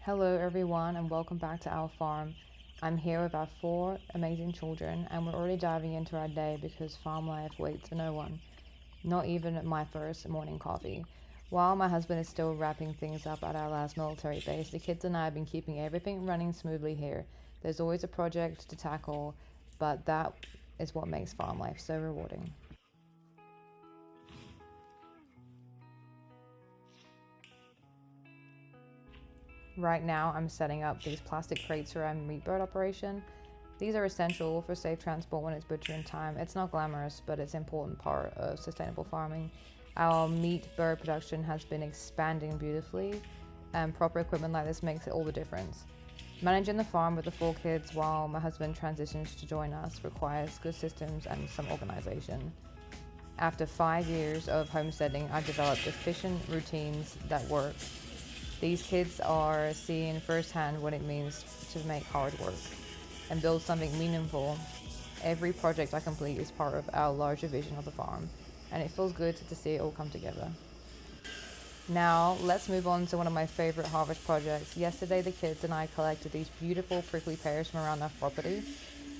Hello, everyone, and welcome back to our farm. I'm here with our four amazing children, and we're already diving into our day because farm life waits for no one, not even my first morning coffee. While my husband is still wrapping things up at our last military base, the kids and I have been keeping everything running smoothly here. There's always a project to tackle, but that is what makes farm life so rewarding. Right now, I'm setting up these plastic crates for our meat bird operation. These are essential for safe transport when it's butchering time. It's not glamorous, but it's an important part of sustainable farming. Our meat bird production has been expanding beautifully, and proper equipment like this makes all the difference. Managing the farm with the four kids while my husband transitions to join us requires good systems and some organization. After 5 years of homesteading, I've developed efficient routines that work. These kids are seeing firsthand what it means to make hard work and build something meaningful. Every project I complete is part of our larger vision of the farm, and it feels good to see it all come together. Now, let's move on to one of my favorite harvest projects. Yesterday, the kids and I collected these beautiful prickly pears from around our property.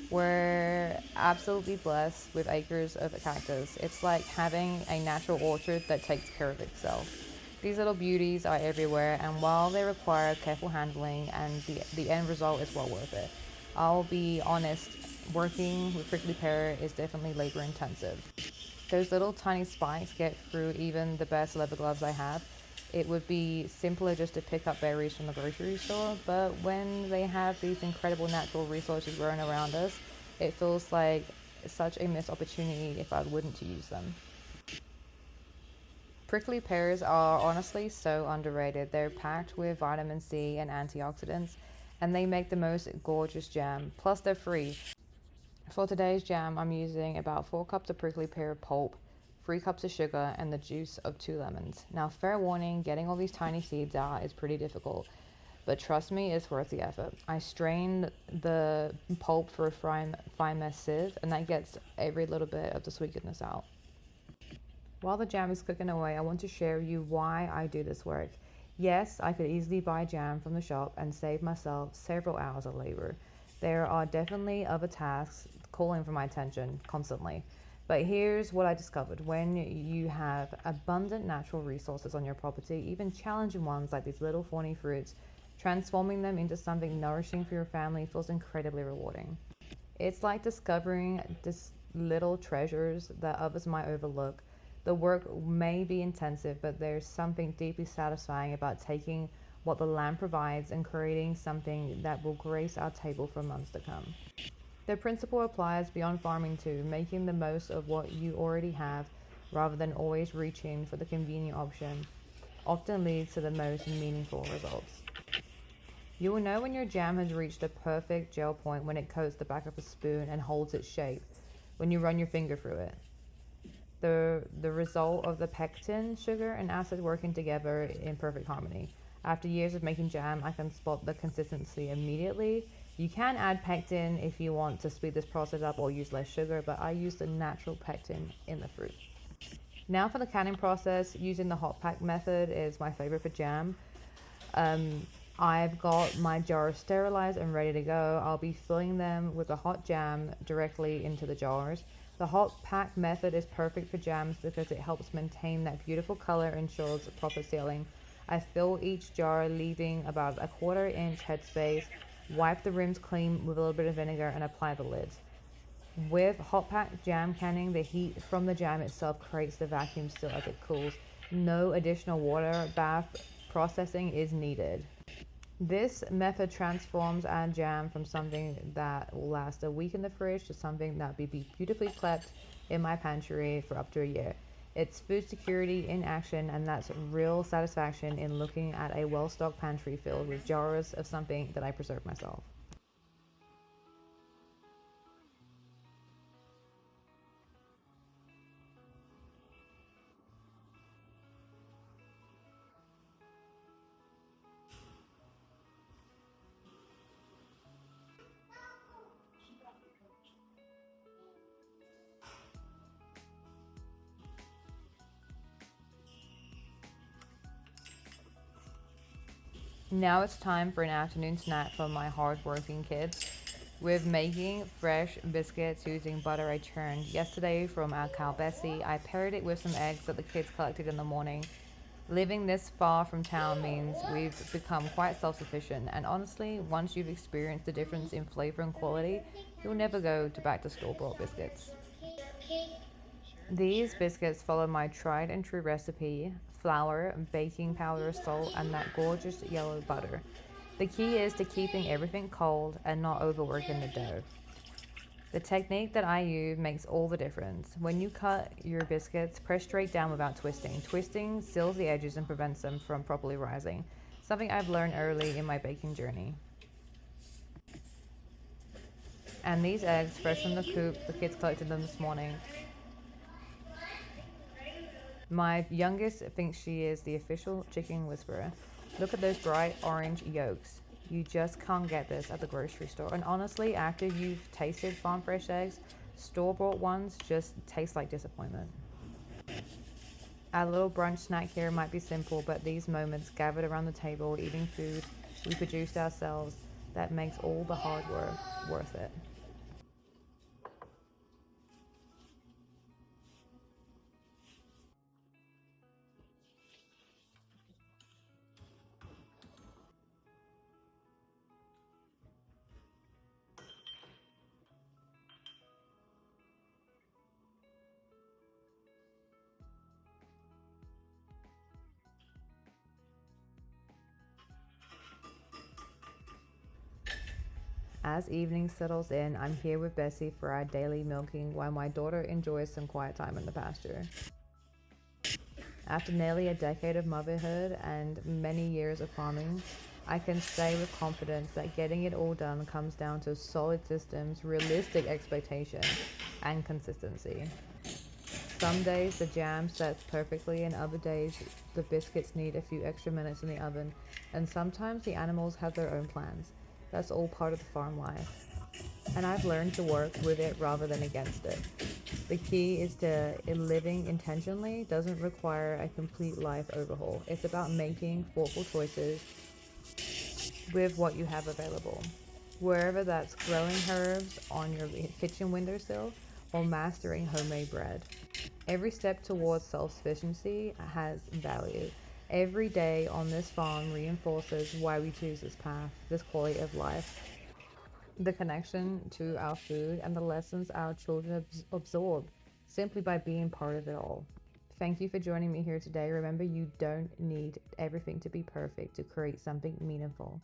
We're absolutely blessed with acres of cactus. It's like having a natural orchard that takes care of itself. These little beauties are everywhere, and while they require careful handling and the end result is well worth it. I'll be honest, working with prickly pear is definitely labor intensive. Those little tiny spikes get through even the best leather gloves I have. It would be simpler just to pick up berries from the grocery store, but when they have these incredible natural resources growing around us, it feels like such a missed opportunity if I wouldn't to use them. Prickly pears are honestly so underrated. They're packed with vitamin C and antioxidants, and they make the most gorgeous jam. Plus, they're free. For today's jam, I'm using about 4 cups of prickly pear pulp, 3 cups of sugar, and the juice of 2 lemons. Now, fair warning, getting all these tiny seeds out is pretty difficult, but trust me, it's worth the effort. I strained the pulp for a fine mesh sieve, and that gets every little bit of the sweet goodness out. While the jam is cooking away, I want to share with you why I do this work. Yes, I could easily buy jam from the shop and save myself several hours of labor. There are definitely other tasks calling for my attention constantly. But here's what I discovered. When you have abundant natural resources on your property, even challenging ones like these little thorny fruits, transforming them into something nourishing for your family feels incredibly rewarding. It's like discovering these little treasures that others might overlook. The work may be intensive, but there's something deeply satisfying about taking what the land provides and creating something that will grace our table for months to come. The principle applies beyond farming too, making the most of what you already have rather than always reaching for the convenient option often leads to the most meaningful results. You will know when your jam has reached the perfect gel point when it coats the back of a spoon and holds its shape when you run your finger through it. The result of the pectin, sugar, and acid working together in perfect harmony. After years of making jam, I can spot the consistency immediately. You can add pectin if you want to speed this process up or use less sugar, but I use the natural pectin in the fruit. Now for the canning process, using the hot pack method is my favorite for jam. I've got my jars sterilized and ready to go. I'll be filling them with the hot jam directly into the jars. The hot pack method is perfect for jams because it helps maintain that beautiful color and ensures proper sealing. I fill each jar, leaving about a 1/4 inch headspace, wipe the rims clean with a little bit of vinegar, and apply the lids. With hot pack jam canning, the heat from the jam itself creates the vacuum seal as it cools. No additional water bath processing is needed. This method transforms our jam from something that will last a week in the fridge to something that will be beautifully kept in my pantry for up to a year. It's food security in action, and that's real satisfaction in looking at a well-stocked pantry filled with jars of something that I preserve myself. Now it's time for an afternoon snack for my hardworking kids. With making fresh biscuits using butter I churned yesterday from our cow Bessie, I paired it with some eggs that the kids collected in the morning. Living this far from town means we've become quite self sufficient, and honestly, once you've experienced the difference in flavor and quality, you'll never go to back to store bought biscuits. These biscuits follow my tried and true recipe: flour, baking powder, salt, and that gorgeous yellow butter. The key is to keeping everything cold and not overworking the dough. The technique that I use makes all the difference. When you cut your biscuits, press straight down without twisting. Twisting seals the edges and prevents them from properly rising, something I've learned early in my baking journey. And these eggs, fresh from the coop, the kids collected them this morning. My youngest thinks she is the official chicken whisperer. Look at those bright orange yolks. You just can't get this at the grocery store. And honestly, after you've tasted farm fresh eggs, store bought ones just taste like disappointment. Our little brunch snack here might be simple, but these moments gathered around the table, eating food we produced ourselves, that makes all the hard work worth it. As evening settles in, I'm here with Bessie for our daily milking while my daughter enjoys some quiet time in the pasture. After nearly a decade of motherhood and many years of farming, I can say with confidence that getting it all done comes down to solid systems, realistic expectations, and consistency. Some days the jam sets perfectly, and other days the biscuits need a few extra minutes in the oven, and sometimes the animals have their own plans. That's all part of the farm life. And I've learned to work with it rather than against it. The key is to living intentionally doesn't require a complete life overhaul. It's about making thoughtful choices with what you have available. Wherever that's growing herbs on your kitchen windowsill or mastering homemade bread. Every step towards self sufficiency has value. Every day on this farm reinforces why we choose this path, this quality of life, the connection to our food, and the lessons our children absorb simply by being part of it all. Thank you for joining me here today. Remember, you don't need everything to be perfect to create something meaningful.